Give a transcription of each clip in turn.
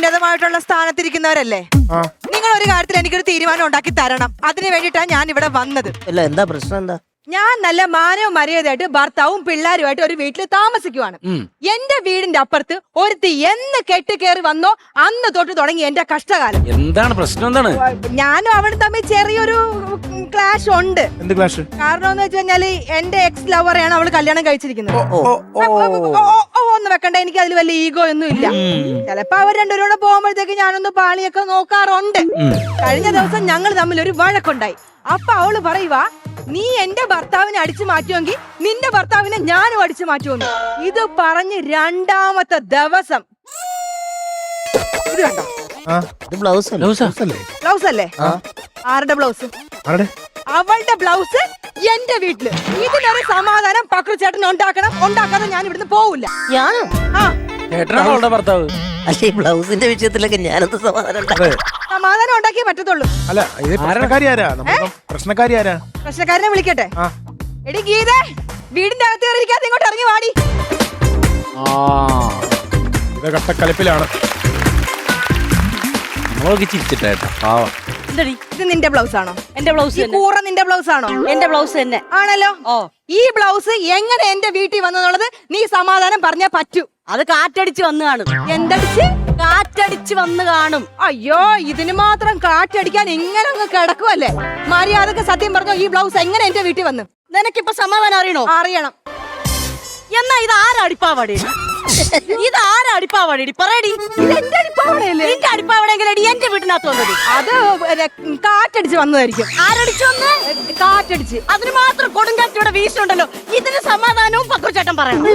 ഉന്നതമായിട്ടുള്ള സ്ഥാനത്തിരിക്കുന്നവരല്ലേ, നിങ്ങൾ ഒരു കാര്യത്തിൽ എനിക്കൊരു തീരുമാനം ഉണ്ടാക്കി തരണം. അതിന് വേണ്ടിയിട്ടാണ് ഞാൻ ഇവിടെ വന്നത്. അല്ല, എന്താ പ്രശ്നം? എന്താ? ഞാൻ നല്ല മാനവും മര്യാദയായിട്ട് ഭർത്താവും പിള്ളേരുമായിട്ട് ഒരു വീട്ടിൽ താമസിക്കുവാണ്. എന്റെ വീടിന്റെ അപ്പുറത്ത് ഒരുത്തി എന്ന് കെട്ടിക്കേറി വന്നോ അന്ന് തൊട്ട് തുടങ്ങി എന്റെ കഷ്ടകാലം. എന്താണ് പ്രശ്നം? എന്താണ്? ഞാനും അവളും തമ്മിൽ ചെറിയൊരു ക്ലാഷ് ഉണ്ട്. എന്ത് ക്ലാഷ്? കാരണം എന്ന് വെച്ച് കഴിഞ്ഞാല് എന്റെ എക്സ് ലവറെയാണ് അവള് കല്യാണം കഴിച്ചിരിക്കുന്നത്. ഒന്ന് വെക്കണ്ട, എനിക്ക് അതിൽ വലിയ ഈഗോ ഒന്നും ഇല്ല. ചിലപ്പോ അവർ രണ്ടുപേരോടെ പോകുമ്പോഴത്തേക്ക് ഞാനൊന്ന് പാളിയൊക്കെ നോക്കാറുണ്ട്. കഴിഞ്ഞ ദിവസം ഞങ്ങൾ തമ്മിൽ ഒരു വഴക്കുണ്ടായി. അപ്പൊ അവള് പറയുവാ, നീ എന്റെ ഭർത്താവിനെ അടിച്ചു മാറ്റുമെങ്കിൽ നിന്റെ ഭർത്താവിനെ ഞാനും അടിച്ചു മാറ്റുമെന്ന്. ഇത് പറഞ്ഞ് രണ്ടാമത്തെ ദിവസം ഇത് കണ്ടോ? ബ്ലൗസ് അല്ലേ? ആരുടെ ബ്ലൗസ്? അവളുടെ ബ്ലൗസ് എന്റെ വീട്ടില്. ഇതിനൊരു സമാധാനം പക്രു ചേട്ടൻ ഉണ്ടാക്കാതെ ഞാൻ ഇവിടുന്ന് പോവില്ല. ചേട്ടനാണോ അവളുടെ ഭർത്താവ്? അല്ല, ഈ ബ്ലൗസിന്റെ വിഷയത്തിലൊക്കെ ഞാനെന്ത് സമാധാനം ഉണ്ടാക്കിയേ പറ്റത്തുള്ളൂ. അല്ല, ഇത് പ്രശ്നക്കാരി ആരാ? പ്രശ്നക്കാരനെ വിളിക്കട്ടെ. എടി ഗീതേ, വീടിന്റെ അകത്ത് കയറിയിരിക്കാതെ ഇങ്ങോട്ട് ഇറങ്ങി വാടി. ഇത് കട്ടക്കലപ്പിലാണ്. ഇത് നിന്റെ ബ്ലൗസ് ആണോ? എന്റെ ബ്ലൗസ് കൂറ നിന്റെ ബ്ലൗസ് ആണോ? എന്റെ ബ്ലൗസ് തന്നെ ആണല്ലോ. ഈ ബ്ലൗസ് എങ്ങനെ എന്റെ വീട്ടിൽ വന്നെന്നുള്ളത് നീ സമാധാനം പറഞ്ഞാ പറ്റൂ. അത് കാറ്റടിച്ച് വന്ന് കാണും. എന്തടിച്ച്? കാറ്റടിച്ച് വന്ന് കാണും. അയ്യോ, ഇതിന് മാത്രം കാറ്റടിക്കാൻ ഇങ്ങനെ അങ്ങ് കിടക്കുവല്ലേ? മര്യാദക്ക് സത്യം പറഞ്ഞോ, ഈ ബ്ലൗസ് എങ്ങനെ എന്റെ വീട്ടിൽ വന്ന്? നിനക്കിപ്പൊ സമാധാനം അറിയണോ? അറിയണം. എന്നാ ഇത് ആരടിപ്പാവാടി? ഇത് ആരടിപ്പാവാടി? പറയടി. എന്റെ അടിപ്പാവടയല്ലേ? നിന്റെ അടിപ്പാവടെങ്കിലടി എന്റെ വീട്ടിനകത്ത് വന്നത്. അത് കാറ്റടിച്ച് വന്നതായിരിക്കും. ആരടിച്ചു വന്ന്? കാറ്റടിച്ച്. അതിന് മാത്രം കൊടുങ്കാറ്റ് ഇവിടെ വീശുണ്ടല്ലോ. ഇതിന് സമാധാനവും പക്വച്ചേട്ടൻ പറയണം.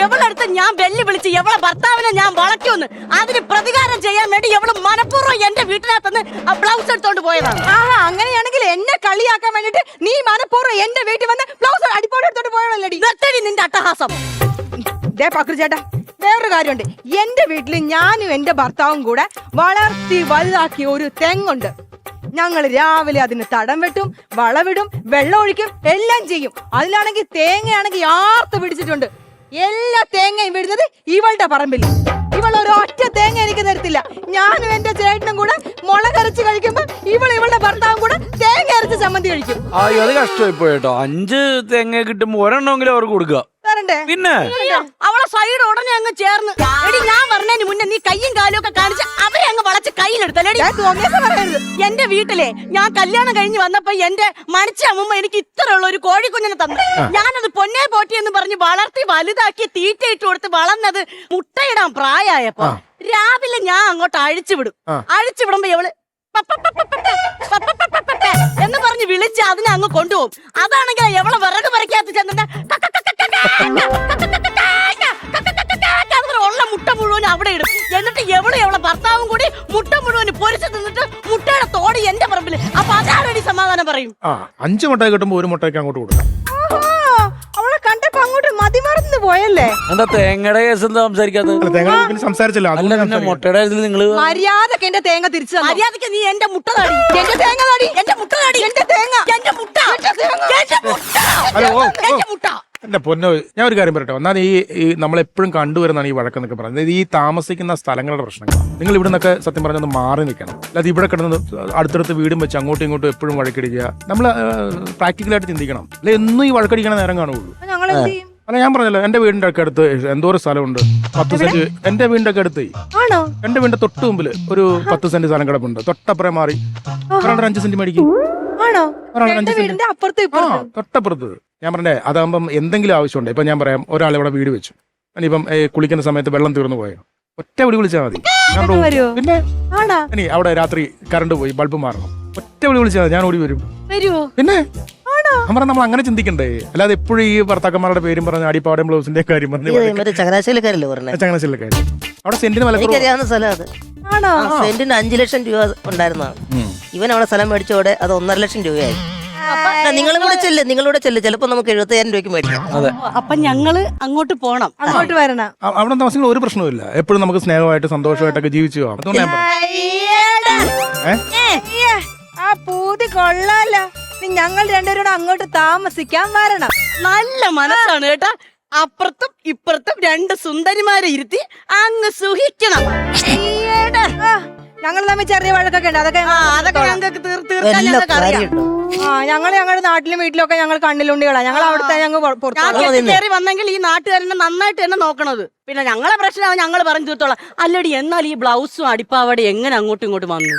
എവളടുത്ത് ഞാൻ വെല്ലുവിളിച്ച് എവളെ ഭർത്താവിനെ ഞാൻ വളയ്ക്കുമെന്ന് അതിന് പ്രതികാരം ചെയ്യാൻ വേണ്ടി എവള് മനഃപൂർവ്വം എന്റെ വീട്ടിനകത്തുനിന്ന് ആ ബ്ലൗസ് എടുത്തോണ്ട് പോയതാണ്. അങ്ങനെയാണെങ്കിൽ എന്നെ കളിയാക്കാൻ വേണ്ടിട്ട് നീ മനഃപൂർവ്വം എന്റെ വീട്ടിൽ വന്ന് ബ്ലൗസ് അടിപ്പോടെ എടുത്തോണ്ട് പോയതല്ലടി. നിർത്തടി നിന്റെ അട്ടഹാസം. പക്രു ചേട്ടാ, വേറൊരു കാര്യമുണ്ട്. എന്റെ വീട്ടിൽ ഞാനും എന്റെ ഭർത്താവും കൂടെ വളർത്തി വലുതാക്കിയ ഒരു തെങ്ങുണ്ട്. ഞങ്ങൾ രാവിലെ അതിന് തടം വെട്ടും, വളവിടും, വെള്ളം ഒഴിക്കും, എല്ലാം ചെയ്യും. അതിലാണെങ്കിൽ തേങ്ങയാണെങ്കിൽ ആർത്ത് പിടിച്ചിട്ടുണ്ട്. എല്ലാ തേങ്ങയും വീഴുന്നത് ഇവളുടെ പറമ്പിൽ. ഇവൾ ഒരു ഒറ്റ തേങ്ങ എനിക്ക് തരത്തില്ല. ഞാനും എന്റെ ചേട്ടനും കൂടെ മുളകരച്ച് കഴിക്കുമ്പോ ഇവളുടെ ഭർത്താവും കൂടെ തേങ്ങ അരച്ച് ചമ്മന്തി കഴിക്കും. അത് കഷ്ടമായി പോയിട്ടോ. 5 തേങ്ങ കിട്ടുമ്പോ ഒരെണ്ണമെങ്കിലും അവർക്ക് കൊടുക്കുക. പിന്നെ അവളെ സൈഡ് ഉടനെ അങ്ങ് ചേർന്ന് എടി ഞാൻ പറഞ്ഞതിന് മുന്നേ നീ കയ്യും കാലും ഒക്കെ കാണിച്ച് അവരെ അങ്ങ് വളച്ച് കയ്യിലെടുത്തല്ലേ. എന്റെ വീട്ടിലെ ഞാൻ കല്യാണം കഴിഞ്ഞ് വന്നപ്പോ എന്റെ മരിച്ച അമ്മ എനിക്ക് ഇത്രയുള്ള ഒരു കോഴിക്കുഞ്ഞിനെ തന്നു. ഞാനത് പൊന്നേ പോറ്റി എന്ന് പറഞ്ഞ് വളർത്തി വലുതാക്കി തീറ്റയിട്ട് കൊടുത്ത് വളർന്നത് മുട്ടയിടാൻ പ്രായമായപ്പോ രാവിലെ ഞാൻ അങ്ങോട്ട് അഴിച്ചുവിടും. അഴിച്ചുവിടുമ്പോ ഇവള് എന്ന് പറഞ്ഞ് വിളിച്ച് അതിനെ അങ്ങ് കൊണ്ടുപോകും. അതാണെങ്കിൽ എവളെ വിറക് പറിക്കാത്ത ചെന്നിട്ട് ഉള്ള മുട്ട മുഴുവൻ അവിടെ ഇടും. എന്നിട്ട് എവളെ ഭർത്താവും കൂടി മുട്ട മുഴുവൻ പൊരിച്ചു തിന്നിട്ട് മുട്ടയുടെ തോട് എന്റെ പറമ്പില്. അപ്പൊ അതാരടി സമാധാനം പറയും? 5 മുട്ട കിട്ടുമ്പോ 1 മുട്ടയ്ക്ക് അങ്ങോട്ട് കൊടുക്കാം. അവളെ കണ്ടപ്പോ അങ്ങോട്ട് മതിമറന്ന് പോയല്ലേ? എന്താ തേങ്ങയുടെ കേസ് എന്താ സംസാരിക്കാത്തത്? സംസാരിച്ചില്ല. മുട്ടയുടെ കാര്യത്തിൽ നിങ്ങള് മര്യാദക്ക് എന്റെ തേങ്ങ തിരിച്ചു. മര്യാദക്ക് നീ എന്റെ മുട്ട താടി. എന്റെ തേങ്ങ താടി. എന്റെ മുട്ട താടി. എന്റെ തേങ്ങ. എന്റെ മുട്ട. എന്റെ മുട്ട. എന്റെ പൊന്നോ, ഞാൻ ഒരു കാര്യം പറയട്ടെ. എന്നാൽ ഈ നമ്മളെപ്പോഴും കണ്ടുവരുന്നതാണ് ഈ വഴക്കെന്നൊക്കെ പറയുന്നത്. ഈ താമസിക്കുന്ന സ്ഥലങ്ങളുടെ പ്രശ്നങ്ങളാണ്. നിങ്ങൾ ഇവിടെ നിന്നൊക്കെ സത്യം പറഞ്ഞൊന്ന് മാറി നിൽക്കണം. അല്ലാതെ ഇവിടെ കിടന്ന് അടുത്തടുത്ത് വീടും വെച്ച് അങ്ങോട്ടും ഇങ്ങോട്ടും എപ്പോഴും വഴക്കടിക്കുക. നമ്മൾ പ്രാക്ടിക്കലായിട്ട് ചിന്തിക്കണം. അല്ലെ എന്നും ഈ വഴക്കടിക്കണ നേരം കാണുള്ളൂ. അല്ല, ഞാൻ പറഞ്ഞല്ലോ, എന്റെ വീടിന്റെ ഒക്കെ അടുത്ത് എന്തോരം സ്ഥലമുണ്ട്. 10 സെന്റ് എന്റെ വീടിന്റെ ഒക്കെ അടുത്ത്. എന്റെ വീടിന്റെ തൊട്ട് മുമ്പിൽ ഒരു 10 സെന്റ് സ്ഥലം കിടപ്പുണ്ട്. തൊട്ടപ്പുറം മാറി 5 സെന്റ് മേടിക്കും. തൊട്ടപ്പുറത്ത്. ഞാൻ പറഞ്ഞേ, അതാകുമ്പം എന്തെങ്കിലും ആവശ്യമുണ്ട്. ഇപ്പൊ ഞാൻ പറയാം, ഒരാൾ ഇവിടെ വീട് വെച്ചു. ഇനിയിപ്പം കുളിക്കുന്ന സമയത്ത് വെള്ളം തീർന്നു പോയോ, ഒറ്റ വിളി വിളിച്ചാൽ മതി. പിന്നെ ഇനി അവിടെ രാത്രി കറണ്ട് പോയി, ബൾബ് മാറണം, ഒറ്റ വിളി വിളിച്ചാൽ മതി, ഞാൻ ഓടി വരും. പിന്നെ ഞാൻ പറഞ്ഞ നമ്മൾ അങ്ങനെ ചിന്തിക്കണ്ടേ. അല്ലാതെ എപ്പോഴും ഈ ഭർത്താക്കന്മാരുടെ പേരും പറഞ്ഞ അടിപ്പാടം ബ്ലൗസിന്റെ കാര്യം പറഞ്ഞു. ചങ്ങനാശ്ശേരിക്കാരല്ലേ അവിടെ സെന്റിന് അറിയാവുന്ന സ്ഥലം അത്. സെന്റിന് 5 ലക്ഷം രൂപ ഉണ്ടായിരുന്നതാണ്. ഇവൻ അവിടെ സ്ഥലം മേടിച്ചോടെ അത് 1.5 ലക്ഷം രൂപയായി. നിങ്ങളൂടെ ചെല്ല് ചിലപ്പോ നമുക്ക് 70,000 രൂപയ്ക്ക് മേടിക്കാം. അപ്പൊ ഞങ്ങള് അങ്ങോട്ട് പോണം, അങ്ങോട്ട് വരണം. അവിടെ താമസിക്കുന്ന ഒരു പ്രശ്നവുമില്ല. എപ്പോഴും നമുക്ക് സ്നേഹമായിട്ട് സന്തോഷമായിട്ടൊക്കെ ജീവിച്ചു പോകാം. അതുകൊണ്ട് ആ പൂതി കൊള്ളാലോ. ഞങ്ങൾ രണ്ടുപേരോട് അങ്ങോട്ട് താമസിക്കാൻ വരണം. നല്ല മനസ്സാണ് കേട്ടാ. അപ്പുറത്തും ഇപ്പുറത്തും 2 സുന്ദരിമാരെ ഇരുത്തി അങ്ങ് സുഖിക്കണം. ഞങ്ങൾ തമ്മിൽ ചെറിയ വഴക്കൊക്കെ ഉണ്ട്, അതൊക്കെ അതൊക്കെ ഞങ്ങൾക്ക് തീർക്കാൻ എല്ലാ ഞങ്ങൾക്ക് അറിയാം. കാര്യമുണ്ടോ ഞങ്ങളുടെ നാട്ടിലും വീട്ടിലൊക്കെ ഞങ്ങൾ കണ്ണിലുണ്ടികളാ. ഞങ്ങൾ അവിടുത്തെ ഞങ്ങൾ ഞാൻ കയറി വന്നെങ്കിൽ ഈ നാട്ടുകാരനെ നന്നായിട്ട് തന്നെ നോക്കണത്. പിന്നെ ഞങ്ങളെ പ്രശ്നം ഞങ്ങൾ പറഞ്ഞു തീർത്തോളാം. അല്ലടി, എന്നാൽ ഈ ബ്ലൗസും അടിപ്പാവടെ എങ്ങനെ അങ്ങോട്ടും ഇങ്ങോട്ടും വന്നു?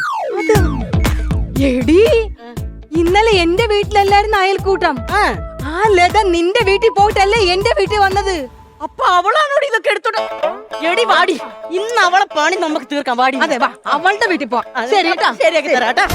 എടി, ഇന്നലെ എന്റെ വീട്ടിലെല്ലാരും അയൽക്കൂട്ടം. ആ ലത നിന്റെ വീട്ടിൽ പോയിട്ടല്ലേ എന്റെ വീട്ടിൽ വന്നത്. അപ്പൊ അവളാണോടി ഇതൊക്കെ എടുത്തോട്ട്? എടി വാടി, ഇന്ന് അവളെ പണി നമുക്ക് തീർക്കാം. വാടി. അതെ, വാ അവളുടെ വീട്ടിൽ പോ. ശരി കേട്ടാ, ശരിയാക്കി തരാം കേട്ടാ.